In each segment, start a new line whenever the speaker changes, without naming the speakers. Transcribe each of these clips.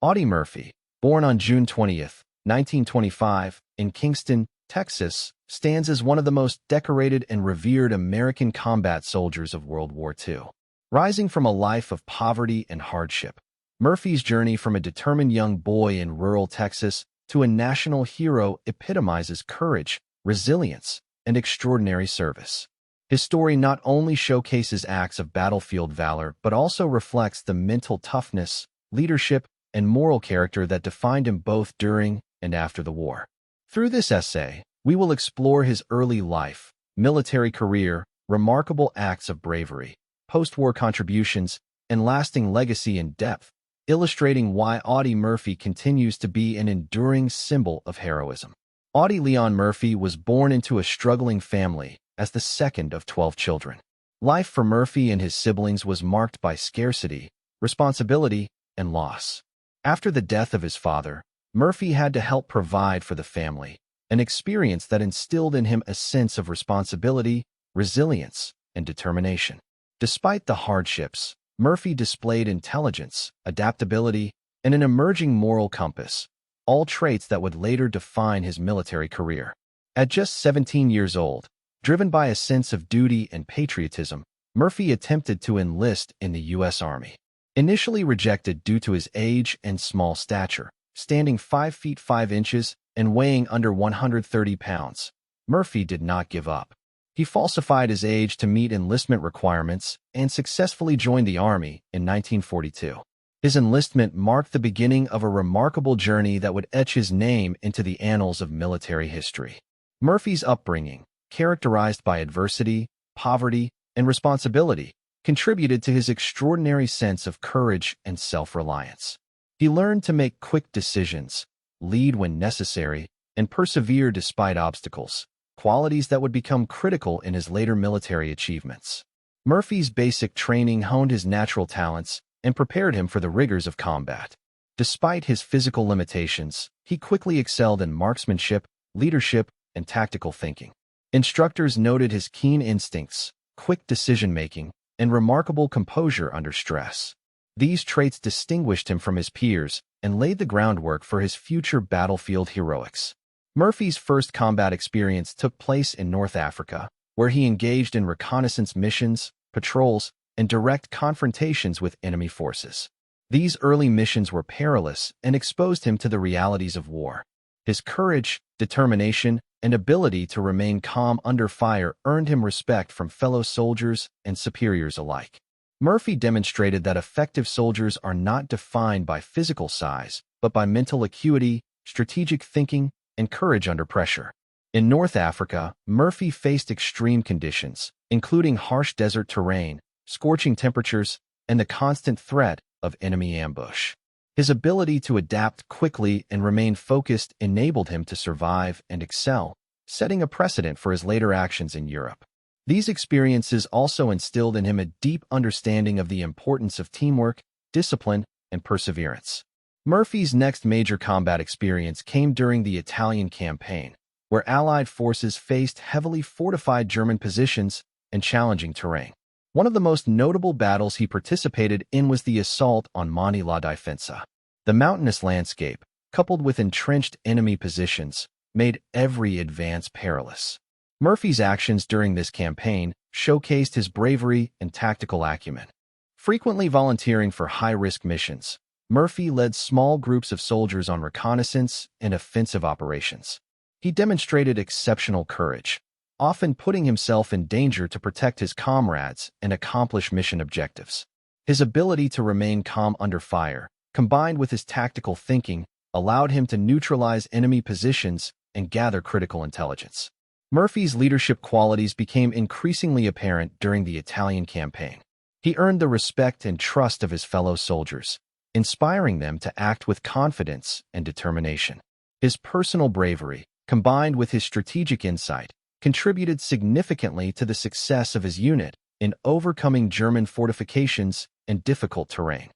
Audie Murphy, born on June 20th, 1925, in Kingston, Texas, stands as one of the most decorated and revered American combat soldiers of World War II. Rising from a life of poverty and hardship, Murphy's journey from a determined young boy in rural Texas to a national hero epitomizes courage, resilience, and extraordinary service. His story not only showcases acts of battlefield valor but also reflects the mental toughness, leadership, and moral character that defined him both during and after the war. Through this essay, we will explore his early life, military career, remarkable acts of bravery, post-war contributions, and lasting legacy in depth, illustrating why Audie Murphy continues to be an enduring symbol of heroism. Audie Leon Murphy was born into a struggling family as the second of 12 children. Life for Murphy and his siblings was marked by scarcity, responsibility, and loss. After the death of his father, Murphy had to help provide for the family, an experience that instilled in him a sense of responsibility, resilience, and determination. Despite the hardships, Murphy displayed intelligence, adaptability, and an emerging moral compass, all traits that would later define his military career. At just 17 years old, driven by a sense of duty and patriotism, Murphy attempted to enlist in the U.S. Army. Initially rejected due to his age and small stature, standing 5 feet 5 inches and weighing under 130 pounds, Murphy did not give up. He falsified his age to meet enlistment requirements and successfully joined the Army in 1942. His enlistment marked the beginning of a remarkable journey that would etch his name into the annals of military history. Murphy's upbringing, characterized by adversity, poverty, and responsibility, contributed to his extraordinary sense of courage and self-reliance. He learned to make quick decisions, lead when necessary, and persevere despite obstacles, qualities that would become critical in his later military achievements. Murphy's basic training honed his natural talents and prepared him for the rigors of combat. Despite his physical limitations, he quickly excelled in marksmanship, leadership, and tactical thinking. Instructors noted his keen instincts, quick decision-making, and remarkable composure under stress. These traits distinguished him from his peers and laid the groundwork for his future battlefield heroics. Murphy's first combat experience took place in North Africa, where he engaged in reconnaissance missions, patrols, and direct confrontations with enemy forces. These early missions were perilous and exposed him to the realities of war. His courage, determination, and ability to remain calm under fire earned him respect from fellow soldiers and superiors alike. Murphy demonstrated that effective soldiers are not defined by physical size, but by mental acuity, strategic thinking, and courage under pressure. In North Africa, Murphy faced extreme conditions, including harsh desert terrain, scorching temperatures, and the constant threat of enemy ambush. His ability to adapt quickly and remain focused enabled him to survive and excel, setting a precedent for his later actions in Europe. These experiences also instilled in him a deep understanding of the importance of teamwork, discipline, and perseverance. Murphy's next major combat experience came during the Italian campaign, where Allied forces faced heavily fortified German positions and challenging terrain. One of the most notable battles he participated in was the assault on Monte la Difensa. The mountainous landscape, coupled with entrenched enemy positions, made every advance perilous. Murphy's actions during this campaign showcased his bravery and tactical acumen. Frequently volunteering for high-risk missions, Murphy led small groups of soldiers on reconnaissance and offensive operations. He demonstrated exceptional courage, often putting himself in danger to protect his comrades and accomplish mission objectives. His ability to remain calm under fire, combined with his tactical thinking, allowed him to neutralize enemy positions and gather critical intelligence. Murphy's leadership qualities became increasingly apparent during the Italian campaign. He earned the respect and trust of his fellow soldiers, inspiring them to act with confidence and determination. His personal bravery, combined with his strategic insight, contributed significantly to the success of his unit in overcoming German fortifications and difficult terrain.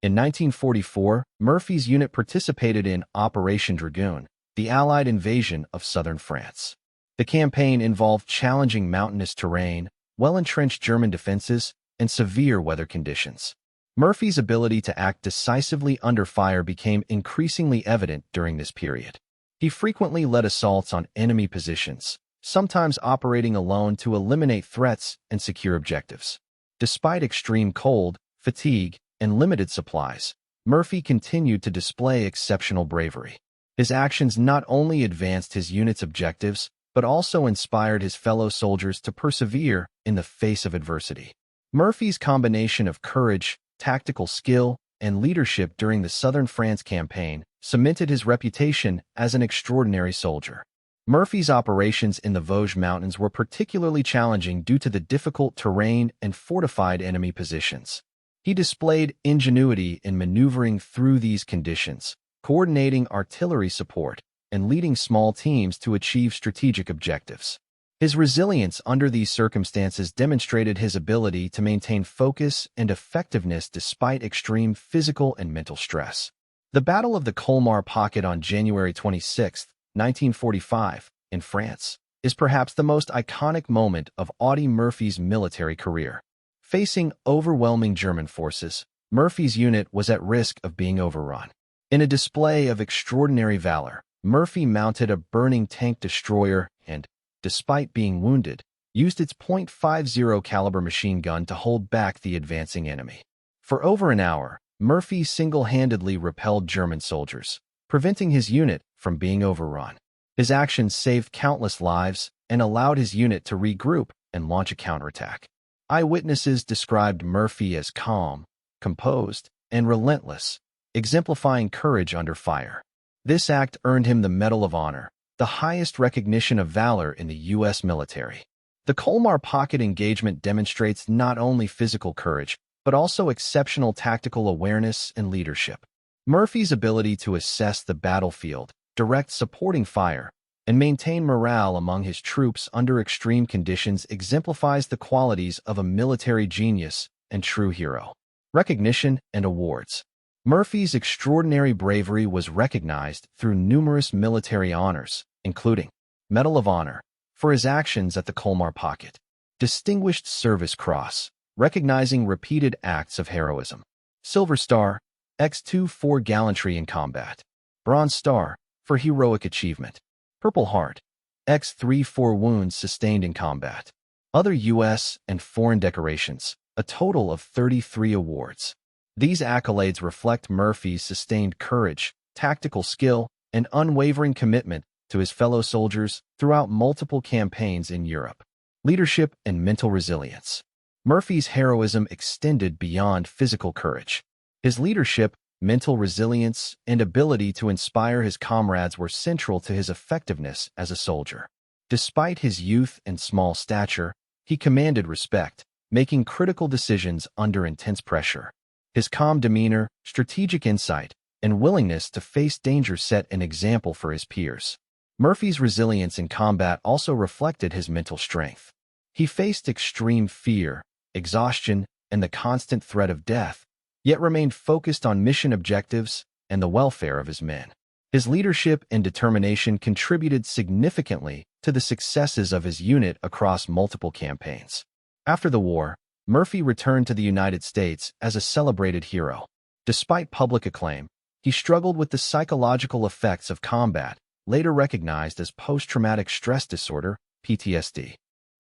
In 1944, Murphy's unit participated in Operation Dragoon, the Allied invasion of southern France. The campaign involved challenging mountainous terrain, well-entrenched German defenses, and severe weather conditions. Murphy's ability to act decisively under fire became increasingly evident during this period. He frequently led assaults on enemy positions, sometimes operating alone to eliminate threats and secure objectives. Despite extreme cold, fatigue, and limited supplies, Murphy continued to display exceptional bravery. His actions not only advanced his unit's objectives, but also inspired his fellow soldiers to persevere in the face of adversity. Murphy's combination of courage, tactical skill, and leadership during the Southern France campaign cemented his reputation as an extraordinary soldier. Murphy's operations in the Vosges Mountains were particularly challenging due to the difficult terrain and fortified enemy positions. He displayed ingenuity in maneuvering through these conditions, coordinating artillery support, and leading small teams to achieve strategic objectives. His resilience under these circumstances demonstrated his ability to maintain focus and effectiveness despite extreme physical and mental stress. The Battle of the Colmar Pocket on January 26, 1945, in France, is perhaps the most iconic moment of Audie Murphy's military career. Facing overwhelming German forces, Murphy's unit was at risk of being overrun. In a display of extraordinary valor, Murphy mounted a burning tank destroyer and, despite being wounded, used its .50 caliber machine gun to hold back the advancing enemy. For over an hour, Murphy single-handedly repelled German soldiers, preventing his unit from being overrun. His actions saved countless lives and allowed his unit to regroup and launch a counterattack. Eyewitnesses described Murphy as calm, composed, and relentless, exemplifying courage under fire. This act earned him the Medal of Honor, the highest recognition of valor in the U.S. military. The Colmar Pocket engagement demonstrates not only physical courage, but also exceptional tactical awareness and leadership. Murphy's ability to assess the battlefield, direct supporting fire, and maintain morale among his troops under extreme conditions exemplifies the qualities of a military genius and true hero. Recognition and awards. Murphy's extraordinary bravery was recognized through numerous military honors, including Medal of Honor for his actions at the Colmar Pocket, Distinguished Service Cross, recognizing repeated acts of heroism, Silver Star, X2 for gallantry in combat, Bronze Star for heroic achievement, Purple Heart, X3 for wounds sustained in combat. Other U.S. and foreign decorations, a total of 33 awards. These accolades reflect Murphy's sustained courage, tactical skill, and unwavering commitment to his fellow soldiers throughout multiple campaigns in Europe. Leadership and mental resilience. Murphy's heroism extended beyond physical courage. His leadership, mental resilience, and ability to inspire his comrades were central to his effectiveness as a soldier. Despite his youth and small stature, he commanded respect, making critical decisions under intense pressure. His calm demeanor, strategic insight, and willingness to face danger set an example for his peers. Murphy's resilience in combat also reflected his mental strength. He faced extreme fear, exhaustion, and the constant threat of death, yet remained focused on mission objectives and the welfare of his men. His leadership and determination contributed significantly to the successes of his unit across multiple campaigns. After the war, Murphy returned to the United States as a celebrated hero. Despite public acclaim, he struggled with the psychological effects of combat, later recognized as post-traumatic stress disorder, PTSD.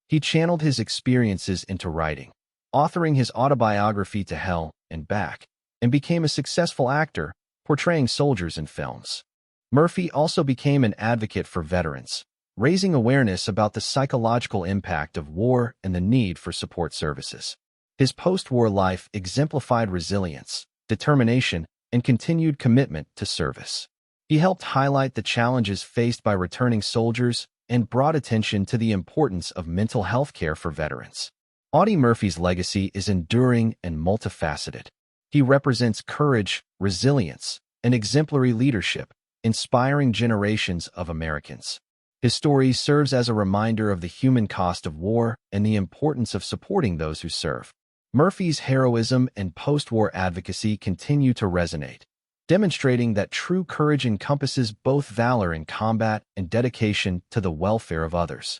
He channeled his experiences into writing, authoring his autobiography To Hell and Back, and became a successful actor, portraying soldiers in films. Murphy also became an advocate for veterans, raising awareness about the psychological impact of war and the need for support services. His post-war life exemplified resilience, determination, and continued commitment to service. He helped highlight the challenges faced by returning soldiers and brought attention to the importance of mental health care for veterans. Audie Murphy's legacy is enduring and multifaceted. He represents courage, resilience, and exemplary leadership, inspiring generations of Americans. His story serves as a reminder of the human cost of war and the importance of supporting those who serve. Murphy's heroism and post-war advocacy continue to resonate, demonstrating that true courage encompasses both valor in combat and dedication to the welfare of others.